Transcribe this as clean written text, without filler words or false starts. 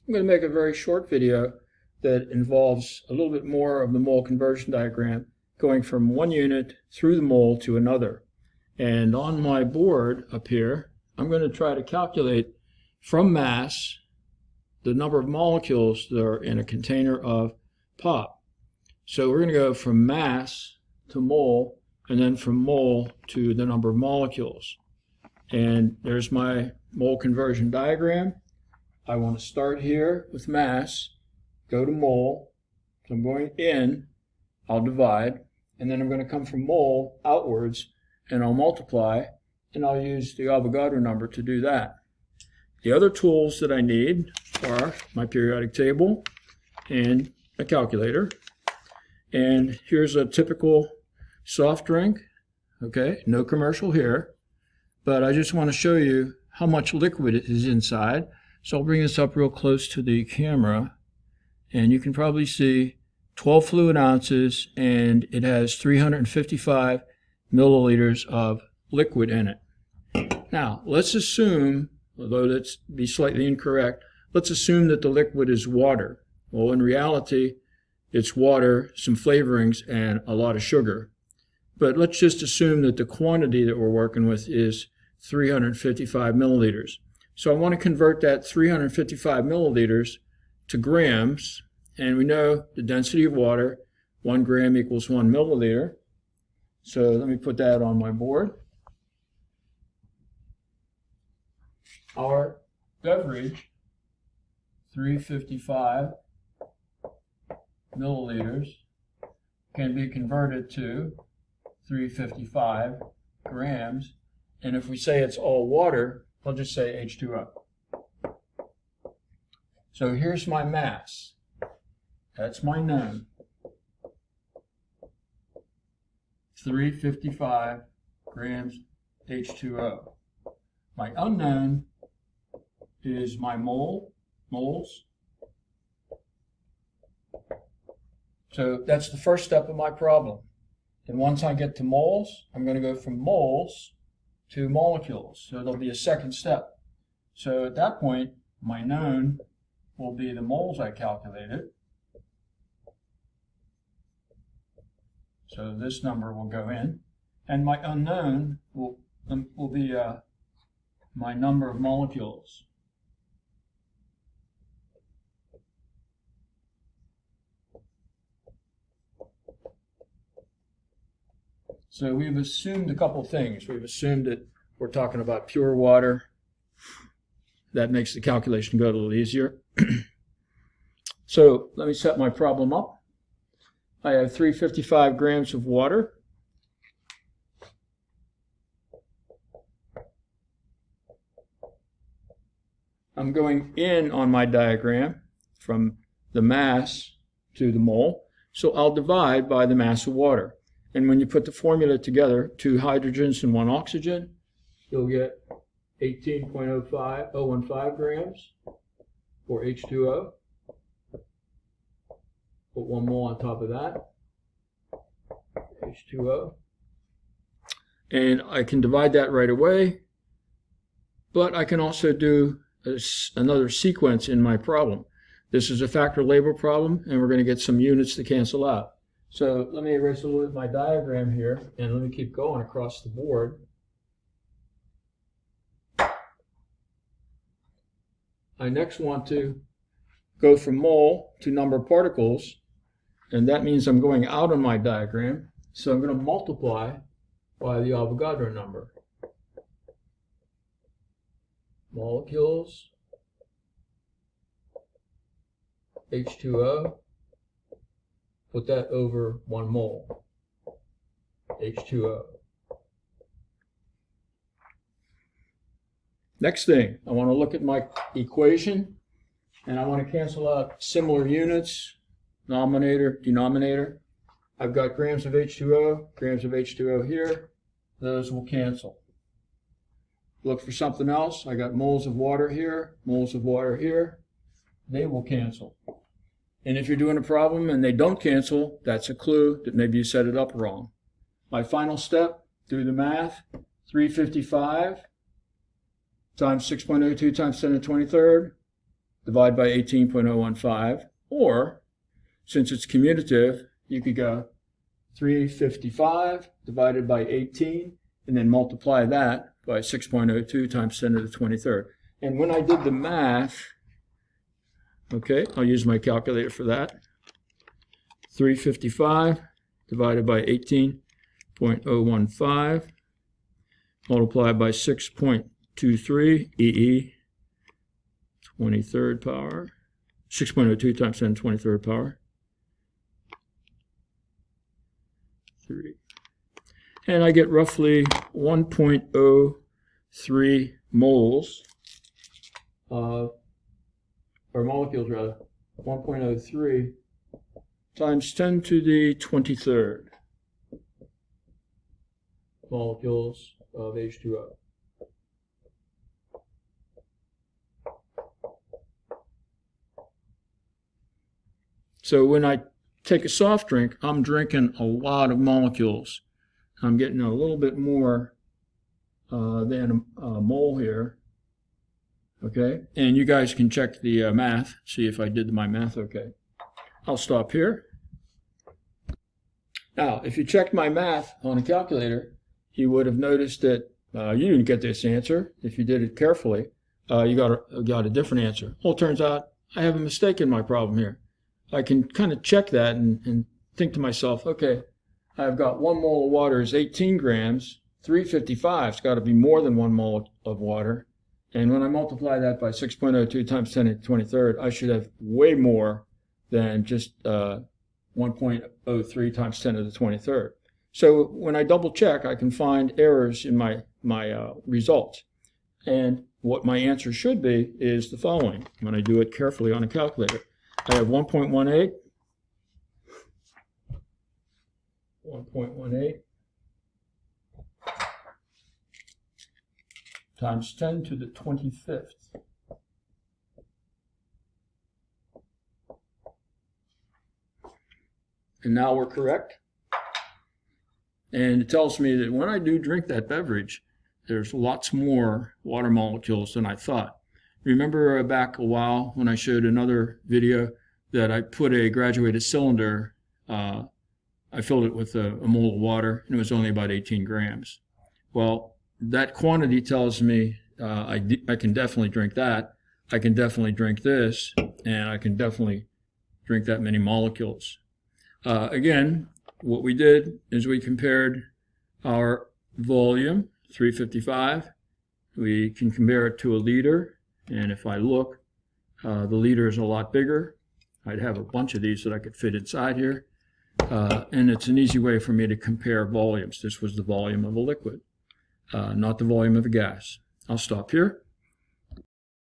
I'm going to make a very short video that involves a little bit more of the mole conversion diagram going from one unit through the mole to another. And on my board up here, I'm going to try to calculate from mass the number of molecules that are in a container of pop. So we're going to go from mass to mole, and then from mole to the number of molecules. And there's my mole conversion diagram. I want to start here with mass, go to mole, so I'm going in, I'll divide, and then I'm going to come from mole outwards, and I'll multiply, and I'll use the Avogadro number to do that. The other tools that I need are my periodic table and a calculator. And here's a typical soft drink, okay, no commercial here, but I just want to show you how much liquid is inside. So I'll bring this up real close to the camera, and you can probably see 12 fluid ounces, and it has 355 milliliters of liquid in it. Now, let's assume, although that's be slightly incorrect, let's assume that the liquid is water. Well, in reality, it's water, some flavorings, and a lot of sugar. But let's just assume that the quantity that we're working with is 355 milliliters. So I want to convert that 355 milliliters to grams, and we know the density of water, 1 gram equals 1 milliliter. So let me put that on my board. Our beverage, 355 milliliters, can be converted to 355 grams. And if we say it's all water, I'll just say H2O. So here's my mass. That's my known. 355 grams H2O. My unknown is my moles. So that's the first step of my problem. And once I get to moles, I'm going to go from moles to molecules. So there'll be a second step. So at that point, my known will be the moles I calculated. So this number will go in. And my unknown will be my number of molecules. So we've assumed a couple things. We've assumed that we're talking about pure water. That makes the calculation go a little easier. So let me set my problem up. I have 355 grams of water. I'm going in on my diagram from the mass to the mole. So I'll divide by the mass of water. And when you put the formula together, 2 hydrogens and 1 oxygen, you'll get 18.015 grams for H2O. Put 1 mole on top of that, H2O. And I can divide that right away, but I can also do another sequence in my problem. This is a factor label problem, and we're going to get some units to cancel out. So let me erase a little bit of my diagram here, and let me keep going across the board. I next want to go from mole to number of particles, and that means I'm going out on my diagram. So I'm going to multiply by the Avogadro number. Molecules, H2O, put that over 1 mole, H2O. Next thing, I want to look at my equation, and I want to cancel out similar units, numerator, denominator. I've got grams of H2O here. Those will cancel. Look for something else. I got moles of water here, moles of water here. They will cancel. And if you're doing a problem and they don't cancel, that's a clue that maybe you set it up wrong. My final step, do the math, 355 times 6.02 times 10 to the 23rd divide by 18.015, or since it's commutative, you could go 355 divided by 18, and then multiply that by 6.02 times 10 to the 23rd. And when I did the math, okay, I'll use my calculator for that. 355 divided by 18.015 multiplied by 6.23 EE 23rd power, 6.02 times 10 to the 23rd power, 3. And I get roughly 1.03 moles, or molecules rather, 1.03 times 10 to the 23rd molecules of H2O. So when I take a soft drink, I'm drinking a lot of molecules. I'm getting a little bit more than a mole here. Okay, and you guys can check the math, see if I did my math okay. I'll stop here. Now, if you checked my math on a calculator, you would have noticed that you didn't get this answer. If you did it carefully, you got a different answer. Well, it turns out I have a mistake in my problem here. I can kind of check that and think to myself, okay, I've got 1 mole of water is 18 grams, 355's got to be more than 1 mole of water. And when I multiply that by 6.02 times 10 to the 23rd, I should have way more than just 1.03 times 10 to the 23rd. So when I double check, I can find errors in my results. And what my answer should be is the following, when I do it carefully on a calculator. I have 1.18 times 10 to the 25th. And now we're correct. And it tells me that when I do drink that beverage, there's lots more water molecules than I thought. Remember back a while when I showed another video that I put a graduated cylinder, I filled it with a mole of water, and it was only about 18 grams. Well, that quantity tells me I can definitely drink that. I can definitely drink this, and I can definitely drink that many molecules. Again, what we did is we compared our volume, 355. We can compare it to a liter, and if I look, the liter is a lot bigger. I'd have a bunch of these that I could fit inside here, and it's an easy way for me to compare volumes. This was the volume of a liquid, not the volume of a gas. I'll stop here.